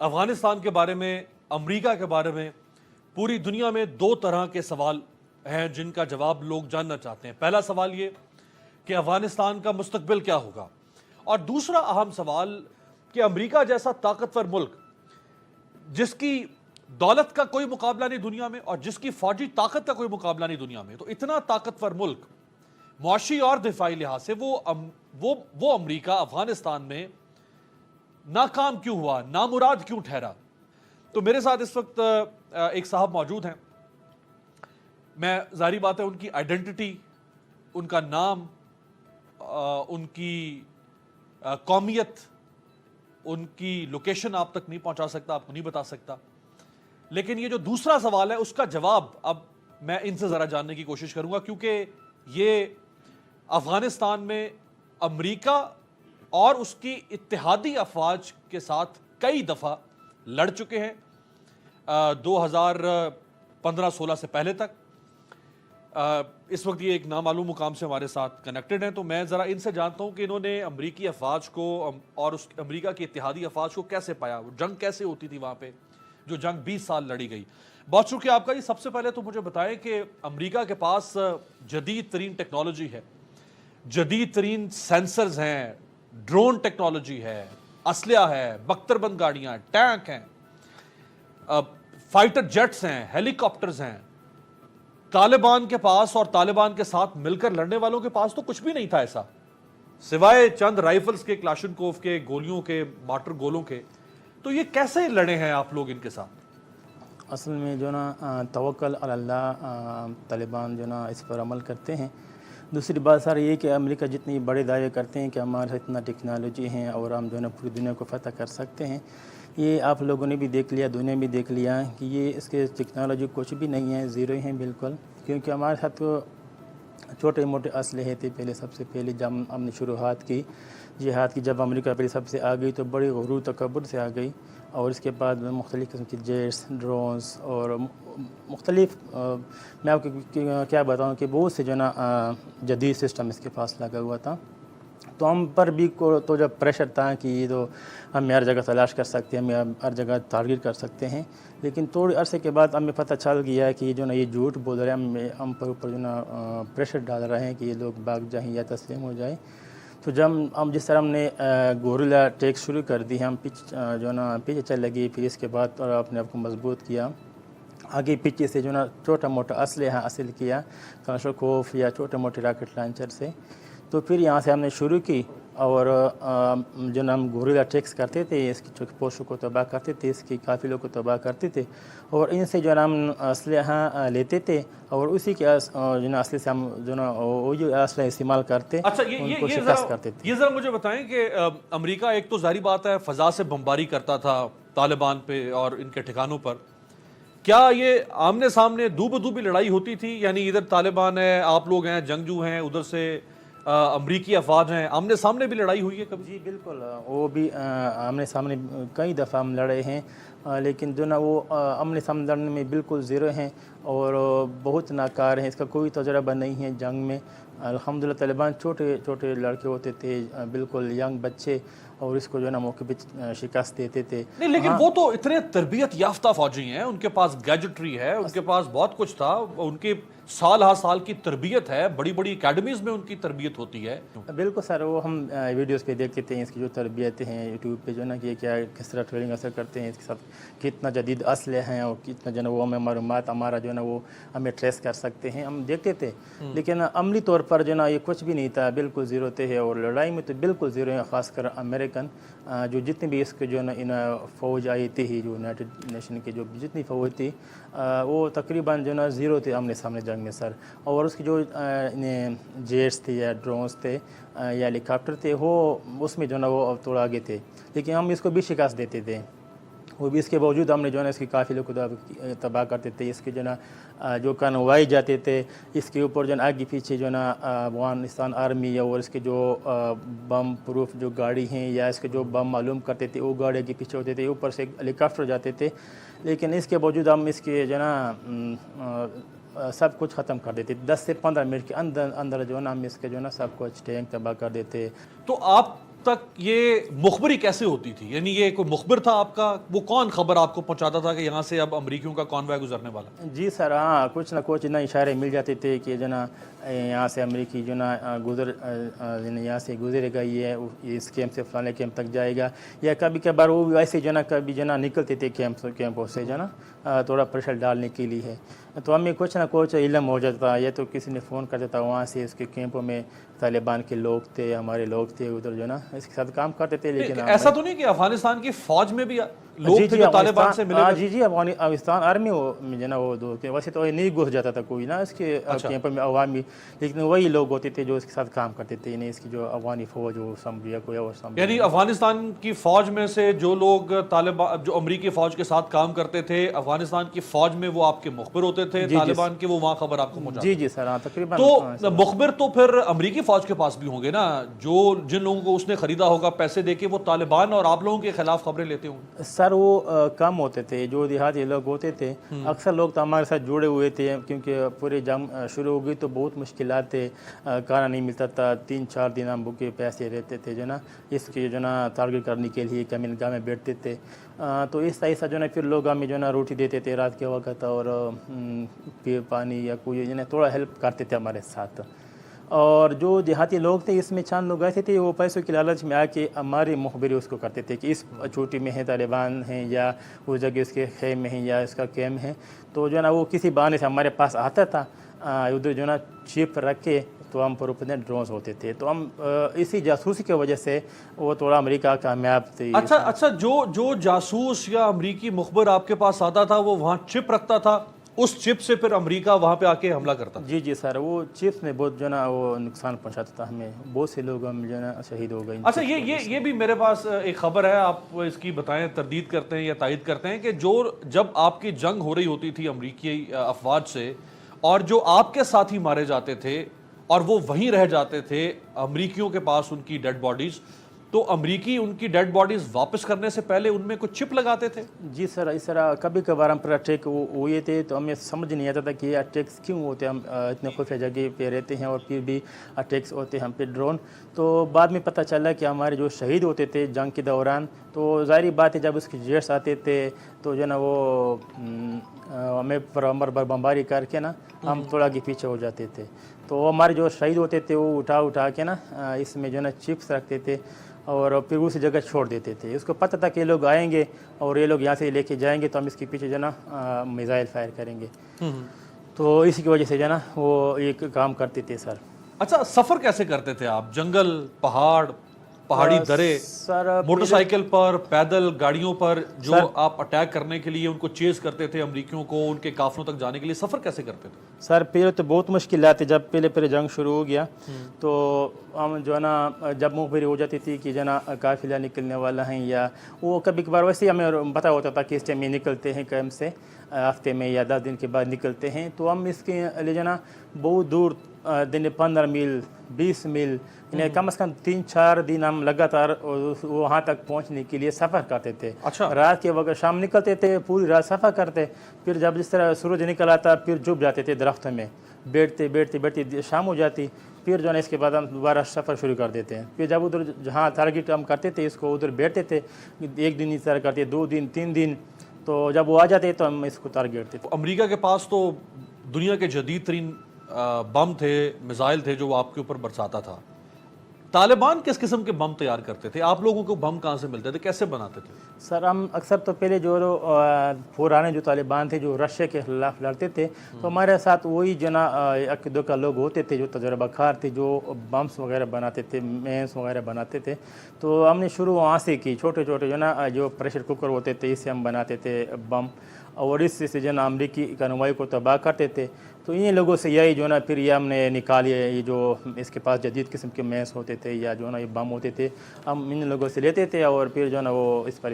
افغانستان کے بارے میں، امریکہ کے بارے میں پوری دنیا میں دو طرح کے سوال ہیں جن کا جواب لوگ جاننا چاہتے ہیں۔ پہلا سوال یہ کہ افغانستان کا مستقبل کیا ہوگا، اور دوسرا اہم سوال کہ امریکہ جیسا طاقتور ملک جس کی دولت کا کوئی مقابلہ نہیں دنیا میں اور جس کی فوجی طاقت کا کوئی مقابلہ نہیں دنیا میں، تو اتنا طاقتور ملک معاشی اور دفاعی لحاظ سے وہ امریکہ افغانستان میں ناکام کیوں ہوا، نامراد کیوں ٹھہرا؟ تو میرے ساتھ اس وقت ایک صاحب موجود ہیں۔ میں ظاہری بات ہے ان کی آئیڈینٹی، ان کا نام، ان کی قومیت، ان کی لوکیشن آپ تک نہیں پہنچا سکتا، آپ کو نہیں بتا سکتا، لیکن یہ جو دوسرا سوال ہے اس کا جواب اب میں ان سے ذرا جاننے کی کوشش کروں گا، کیونکہ یہ افغانستان میں امریکہ اور اس کی اتحادی افواج کے ساتھ کئی دفعہ لڑ چکے ہیں 2015-16 سے پہلے تک۔ اس وقت یہ ایک نامعلوم مقام سے ہمارے ساتھ کنیکٹڈ ہیں، تو میں ذرا ان سے جانتا ہوں کہ انہوں نے امریکی افواج کو اور اس امریکہ کی اتحادی افواج کو کیسے پایا، جنگ کیسے ہوتی تھی وہاں پہ، جو جنگ 20 سال لڑی گئی۔ بہت شکریہ آپ کا۔ سب سے پہلے تو مجھے بتائیں کہ امریکہ کے پاس جدید ترین ٹیکنالوجی ہے، جدید ترین سینسرز ہیں، ڈرون ٹیکنالوجی ہے، اسلحہ ہے، بختر بند گاڑیاں، ٹینک ہیں، فائٹر جیٹس ہیں، ہیلی کاپٹرز ہیں۔ طالبان کے پاس اور طالبان کے ساتھ مل کر لڑنے والوں کے پاس تو کچھ بھی نہیں تھا ایسا، سوائے چند رائفلز کے، کلاشنکوف کے، گولیوں کے، مارٹر گولوں کے۔ تو یہ کیسے لڑے ہیں آپ لوگ ان کے ساتھ؟ اصل میں جو نا توکل علی اللہ طالبان جو نا اس پر عمل کرتے ہیں۔ دوسری بات سر یہ کہ امریکہ جتنی بڑے دعوے کرتے ہیں کہ ہمارے اتنا ٹیکنالوجی ہے اور ہم جو نا پوری دنیا کو فتح کر سکتے ہیں، یہ آپ لوگوں نے بھی دیکھ لیا، دنیا بھی دیکھ لیا کہ یہ اس کے ٹیکنالوجی کچھ بھی نہیں ہے، زیرو ہیں بالکل۔ کیونکہ ہمارے ساتھ تو چھوٹے موٹے اسلحے تھے پہلے، سب سے پہلے جب ہم نے شروعات کی جہاد کی، جب امریکہ پہلے سب سے آ گئی تو بڑے غرور تکبر سے آ گئی، اور اس کے بعد مختلف قسم کی جیٹس، ڈرونز اور مختلف میں آپ کو کیا بتاؤں کہ بہت سے جو نا جدید سسٹم اس کے پاس لگا ہوا تھا۔ تو ہم پر بھی تو جب پریشر تھا کہ یہ تو ہم ہر جگہ تلاش کر سکتے ہیں، ہم ہر جگہ ٹارگیٹ کر سکتے ہیں، لیکن تھوڑے عرصے کے بعد ہمیں پتہ چل گیا کہ جو نا یہ جھوٹ بول رہے ہیں، ہم پر اوپر جو نا پریشر ڈال رہے ہیں کہ یہ لوگ بھاگ جائیں یا تسلیم ہو جائیں۔ تو جب ہم جس طرح ہم نے گوریلا ٹیک شروع کر دی، ہم جو نا پیچھے چل لگی، پھر اس کے بعد اپنے آپ کو مضبوط کیا، آگے پیچھے سے جو نا چھوٹا موٹا اسلحہ حاصل کیا، کلاشنکوف یا چھوٹے موٹے راکٹ لانچر سے۔ تو پھر یہاں سے ہم نے شروع کی، اور جو نا ہم گوریلا ٹیکس کرتے تھے، اس کی چوکی پوسٹوں کو تباہ کرتے تھے، اس کی قافلوں کو تباہ کرتے تھے، اور ان سے جو نا ہم اسلحہ لیتے تھے، اور اسی کے جو نا اسلحے سے ہم جو نا وہی اسلحہ استعمال کرتے، ان کو شکست کرتے تھے۔ یہ ذرا مجھے بتائیں کہ امریکہ ایک تو ظاہری بات ہے فضا سے بمباری کرتا تھا طالبان پہ اور ان کے ٹھکانوں پر، کیا یہ آمنے سامنے دو بدو بھی لڑائی ہوتی تھی؟ یعنی ادھر طالبان ہے، آپ لوگ ہیں جنگجو ہیں، ادھر سے امریکی افواج ہیں، آمنے سامنے بھی لڑائی ہوئی ہے کبھی؟ جی بالکل، وہ بھی آمنے سامنے کئی دفعہ ہم لڑے ہیں، لیکن جو نا وہ آمنے سامنے لڑنے میں بالکل زیرو ہیں اور بہت ناکار ہیں، اس کا کوئی تجربہ نہیں ہے جنگ میں۔ الحمدللہ طالبان چھوٹے چھوٹے لڑکے ہوتے تھے، بالکل ینگ بچے، اور اس کو جو ہے نا موقع پہ شکست دیتے تھے۔ نہیں لیکن وہ تو اتنے تربیت یافتہ فوجی ہیں، ان کے پاس گیجٹری ہے، ان کے پاس بہت کچھ تھا، ان کے سال ہا سال کی تربیت ہے، بڑی بڑی اکیڈمیز میں ان کی تربیت ہوتی ہے۔ بالکل سر، وہ ہم ویڈیوز پہ دیکھتے تھے اس کی جو تربیت ہیں یوٹیوب پہ، جو نا کہ کیا کس طرح ٹریننگ اثر کرتے ہیں، اس کے ساتھ کتنا جدید اسلحے ہیں اور کتنا جو ہے وہ ہمیں معلومات ہمارا جو ہے نا وہ ہمیں ٹریس کر سکتے ہیں، ہم دیکھتے تھے، لیکن عملی طور پر جو نا یہ کچھ بھی نہیں تھا، بالکل زیرو تھے، اور لڑائی میں تو بالکل زیرو ہیں، خاص کر امریکن جو جتنی بھی اس کے جو ہے نا فوج آئی تھی، جو یونائٹڈ نیشن کی جو جتنی فوج تھی، وہ تقریباً جو ہے نا زیرو تھے آمنے سامنے جنگ میں سر۔ اور اس کی جو جیٹس تھے یا ڈرونز تھے یا ہیلی کاپٹر تھے، وہ اس میں جو ہے نا وہ تھوڑا آگے تھے، لیکن ہم اس کو بھی شکست دیتے تھے، وہ بھی اس کے باوجود ہم نے جو ہے نا اس کی قافلوں کو تباہ کرتے تھے، اس کے جو ہے نا جو کانوائی جاتے تھے، اس کے اوپر جو ہے نا آگے پیچھے جو ہے نا افغانستان آرمی اور اس کے جو بم پروف جو گاڑی ہیں یا اس کے جو بم معلوم کرتے تھے، وہ گاڑی کے پیچھے ہوتے تھے، اوپر سے ہیلی کاپٹر جاتے تھے، لیکن اس کے باوجود ہم اس کے جو ہے نا سب کچھ ختم کر دیتے، 10 سے 15 منٹ کے اندر جو ہے نا ہم اس کے جو ہے نا سب کچھ ٹینک تباہ کر دیتے۔ تو آپ تک یہ مخبری کیسے ہوتی تھی؟ یعنی یہ کوئی مخبر تھا آپ کا؟ وہ کون خبر آپ کو پہنچاتا تھا کہ یہاں سے اب امریکیوں کا کانوائے گزرنے والا؟ جی سر، ہاں کچھ نہ کچھ نہ اشارے مل جاتے تھے کہ جو نا یہاں سے امریکی جو نا یہاں سے گزرے گا، یہ اس کیمپ سے فلانے کیمپ تک جائے گا، یا کبھی کبھار وہ ویسے جو نا کبھی جو نا نکلتے تھے کیمپوں سے جو نا تھوڑا پریشر ڈالنے کے لیے ہے، تو ہمیں کچھ نہ کچھ علم ہو جاتا تھا، یا تو کسی نے فون کر دیتا وہاں سے اس کے کیمپوں میں طالبان کے لوگ تھے، ہمارے لوگ تھے ادھر جو نا اس کے ساتھ کام کرتے تھے۔ لیکن ایسا تو نہیں کہ افغانستان کی فوج میں بھی لوگ تھے جو طالبان سے ملے ہوئے؟ جی افغانستان آرمی جو نا وہ دو ویسے تو نہیں گھس جاتا تھا کوئی نا اس کے کیمپ میں عوامی، لیکن وہی لوگ ہوتے تھے جو اس کے ساتھ کام کرتے تھے، یعنی اس کی جو افغانی فوج ہو یا کوئی اور سمجھ، یعنی افغانستان کی فوج میں سے جو لوگ طالبان جو امریکی فوج کے ساتھ کام کرتے تھے افغانستان کی فوج میں، وہ آپ کے مخبر ہوتے تھے طالبان کے، وہ وہاں خبر آپ کو پہنچاتے؟ جی سر، ہاں تقریباً۔ تو مخبر تو پھر امریکی فوج کے پاس بھی ہوں گے نا، جو جن لوگوں کو اس نے خریدا ہوگا پیسے دے کے، وہ طالبان اور آپ لوگوں کے خلاف خبریں لیتے ہوں گے؟ سر وہ کم ہوتے تھے، جو دیہاتی لوگ ہوتے تھے اکثر لوگ تو ہمارے ساتھ جڑے ہوئے تھے، کیونکہ پورے جنگ شروع ہو گئی تو بہت مشکلات تھے، کھانا نہیں ملتا تھا، 3-4 دن ہم بھوکے پیسے رہتے تھے جو نا اس کے جو نا ٹارگٹ کرنے کے لیے کمین گاہ میں بیٹھتے تھے، تو اس طرح سے جو نا پھر لوگ ہمیں جو نا روٹی دیتے تھے رات کے وقت، اور پانی یا کوئی جو نا تھوڑا ہیلپ کرتے تھے ہمارے ساتھ۔ اور جو دیہاتی لوگ تھے اس میں چند لوگ ایسے تھے وہ پیسوں کی لالچ میں آ کے ہماری مخبری اس کو کرتے تھے کہ اس چوٹی میں ہے طالبان ہیں، یا اس جگہ اس کے خیمے میں ہیں، یا اس کا کیمپ ہے، تو جو نا وہ کسی بہانے سے ہمارے پاس آتا تھا، ادھر جو نا چپ رکھ کے تو ہم پر اوپر ڈرونز ہوتے تھے، تو ہم اسی جاسوسی کی وجہ سے وہ تھوڑا امریکہ کامیاب تھی۔ اچھا، جو جاسوس یا امریکی مخبر آپ کے پاس آتا تھا وہ وہاں چپ رکھتا تھا، اس چپ سے پھر امریکہ وہاں پہ آ کے حملہ کرتا تھا؟ جی سر، وہ چپس میں بہت جو نا وہ نقصان پہنچاتا تھا ہمیں، بہت سے لوگ ہم جو نا شہید ہو گئے۔ اچھا، یہ بھی میرے پاس ایک خبر ہے، آپ اس کی بتائیں، تردید کرتے ہیں یا تائید کرتے ہیں، کہ جب آپ کی جنگ ہو رہی ہوتی تھی امریکی افواج سے، اور جو آپ کے ساتھی مارے جاتے تھے اور وہ وہیں رہ جاتے تھے امریکیوں کے پاس ان کی ڈیڈ باڈیز، تو امریکی ان کی ڈیڈ باڈیز واپس کرنے سے پہلے ان میں کچھ چپ لگاتے تھے؟ جی سر، اس طرح کبھی کبھار ہم پر اٹیک ہوئے تھے تو ہمیں سمجھ نہیں آتا تھا کہ یہ اٹیکس کیوں ہوتے ہیں، ہم اتنے خفیہ جگہ پہ رہتے ہیں اور پھر بھی اٹیکس ہوتے ہیں ہم پہ ڈرون، تو بعد میں پتہ چلا کہ ہمارے جو شہید ہوتے تھے جنگ کے دوران، تو ظاہری بات ہے جب اس کے جیٹس آتے تھے تو جو نا وہ ہمیں پر بمباری کر کے نا ہم تھوڑا کے پیچھے ہو جاتے تھے، تو ہمارے جو شہید ہوتے تھے وہ اٹھا کے نا اس میں جو نا چپس رکھتے تھے اور پھر اسی جگہ چھوڑ دیتے تھے۔ اس کو پتہ تھا کہ یہ لوگ آئیں گے اور یہ لوگ یہاں سے لے کے جائیں گے تو ہم اس کے پیچھے جو نا میزائل فائر کریں گے، تو اسی کی وجہ سے جو نا وہ ایک کام کرتے تھے سر۔ اچھا، سفر کیسے کرتے تھے آپ؟ جنگل، پہاڑی درے، موٹر سائیکل پر، پیدل گاڑیوں پر، جو آپ اٹیک کرنے کے لیے ان کو چیز کرتے تھے امریکیوں کو، ان کے قافلوں تک جانے کے لیے سفر کیسے کرتے تھے؟ سر پہلے تو بہت مشکلات تھے، جب پہلے جنگ شروع ہو گیا تو ہم جو ہے نا جب مخبری ہو جاتی تھی کہ جو ہے نا قافلہ نکلنے والا ہیں، یا وہ کبھی کبھار ویسے ہی ہمیں پتہ ہوتا تھا کہ اس ٹائم میں نکلتے ہیں کیمپ سے، ہفتے میں یا 10 دن کے بعد نکلتے ہیں، تو ہم اس کے لیے جو نا بہت دور دن 15 میل 20 میل یعنی کم از کم 3-4 دن ہم لگاتار وہاں تک پہنچنے کے لیے سفر کرتے تھے۔ رات کے وقت شام نکلتے تھے، پوری رات سفر کرتے، پھر جب جس طرح سورج نکل آتا پھر چھپ جاتے تھے درختوں میں، بیٹھتے شام ہو جاتی، پھر جو ہے اس کے بعد ہم دوبارہ سفر شروع کر دیتے ہیں، پھر جب ادھر جہاں ٹارگیٹ ہم کرتے تھے اس کو ادھر بیٹھتے تھے، 1 دن اس طرح کرتے، 2 دن 3 دن، تو جب وہ آ جاتے تو ہم اس کو ٹارگیٹ تھے۔ امریکہ کے پاس تو دنیا کے جدید ترین بم تھے، میزائل تھے جو وہ آپ کے اوپر برساتا تھا۔ طالبان کس قسم کے بم تیار کرتے تھے؟ آپ لوگوں کو بم کہاں سے ملتے تھے؟ کیسے بناتے تھے؟ سر ہم اکثر تو پہلے جو پرانے جو طالبان تھے جو رشیا کے خلاف لڑتے تھے تو ہمارے ساتھ وہی جو نا 1-2 لوگ ہوتے تھے جو تجربہ کار تھے، جو بمس وغیرہ بناتے تھے، مینس وغیرہ بناتے تھے، تو ہم نے شروع وہاں سے کی، چھوٹے جو نا جو پریشر کوکر ہوتے تھے اس سے ہم بناتے تھے بم، اور اس سے جو نا امریکی کارروائی کو تباہ کرتے تھے، تو انہیں لوگوں سے یہی جو نا پھر یہ ہم نے نکالی، یہ جو اس کے پاس جدید قسم کے مینس ہوتے تھے یا جو نا یہ بم ہوتے تھے، ہم ان لوگوں سے لیتے تھے اور پھر جو نا وہ اس پر